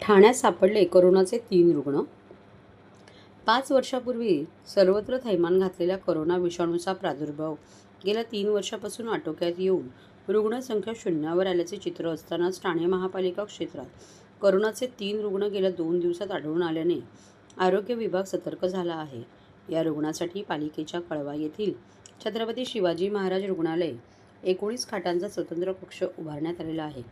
ठाण्यात सापडले कोरोनाचे 3 रुग्ण. 5 वर्षापूर्वी सर्वत्र थैमान घातलेल्या कोरोना विषाणूचा प्रादुर्भाव गेल्या 3 वर्षापासून आटोक्यात येऊन रुग्णसंख्या शून्यावर आल्याचे चित्र असतानाच ठाणे महापालिका क्षेत्रात कोरोनाचे 3 रुग्ण गेल्या 2 दिवसात आढळून आल्याने आरोग्य विभाग सतर्क झाला आहे. या रुग्णासाठी पालिकेच्या कळवा येथील छत्रपती शिवाजी महाराज रुग्णालय 19 खाटांचा स्वतंत्र कक्ष उभारण्यात आलेला आहे.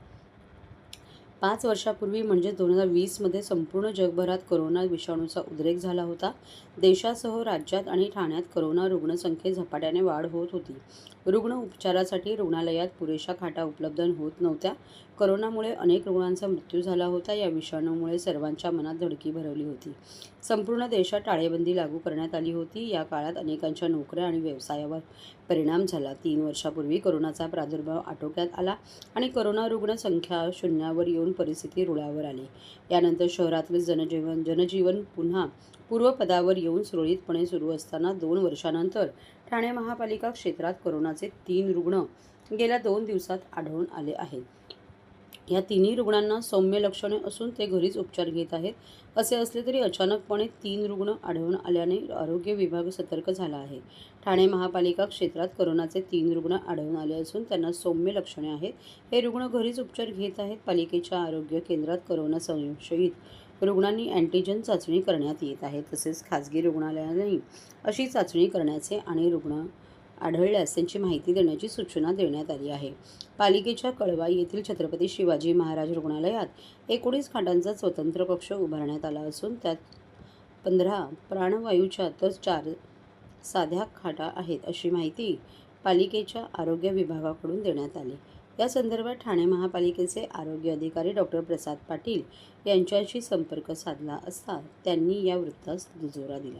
5 वर्षापूर्वी म्हणजे 2020 मध्ये संपूर्ण जगभरात कोरोना विषाणूचा उद्रेक झाला होता. देशासह राज्यात आणि ठाण्यात कोरोना रुग्णसंख्येत झपाट्याने वाढ होत होती. रुग्ण उपचारासाठी रुग्णालयात पुरेशा खाटा उपलब्ध होत नव्हत्या. कोरोनामुळे अनेक रुग्णांचा मृत्यू झाला होता. या विषाणूमुळे सर्वांच्या मनात धडकी भरवली होती. संपूर्ण देशात टाळेबंदी लागू करण्यात आली होती. या काळात अनेकांच्या नोकऱ्या आणि व्यवसायावर परिणाम झाला. 3 वर्षापूर्वी कोरोनाचा प्रादुर्भाव आटोक्यात आला आणि कोरोना रुग्ण संख्या शून्यावर येऊन परिस्थिती रुळावर आली. यानंतर शहरातले जनजीवन पुन्हा पूर्वपदावर येऊन सुरळीतपणे सुरू असताना 2 वर्षांनंतर ठाणे महापालिका क्षेत्रात कोरोनाचे 3 रुग्ण गेल्या 2 दिवसात आढळून आले आहेत. या तिन्ही रुग्णांना सौम्य लक्षणे असून ते घरीच उपचार घेत आहेत. असे असले तरी अचानकपणे 3 रुग्ण आढळून आल्याने आरोग्य विभाग सतर्क झाला आहे. ठाणे महापालिका क्षेत्रात कोरोनाचे 3 रुग्ण आढळून आले असून त्यांना सौम्य लक्षणे आहेत. हे रुग्ण घरीच उपचार घेत आहेत. पालिकेच्या आरोग्य केंद्रात कोरोना संशयित रुग्णांनी अँटीजन चाचणी करण्यात येत आहे. तसेच खासगी रुग्णालयांनी अशी चाचणी करण्याचे आणि रुग्ण आढळल्यास त्यांची माहिती देण्याची सूचना देण्यात आली आहे. पालिकेच्या कळवा येथील छत्रपती शिवाजी महाराज रुग्णालयात 19 खाटांचा स्वतंत्र कक्ष उभारण्यात आला असून त्यात 15 प्राणवायूच्या तर 4 साध्या खाटा आहेत, अशी माहिती पालिकेच्या आरोग्य विभागाकडून देण्यात आली. या संदर्भात ठाणे महापालिकेचे आरोग्य अधिकारी डॉ. प्रसाद पाटील यांच्याशी संपर्क साधला असता त्यांनी या वृत्तास दुजोरा दिला.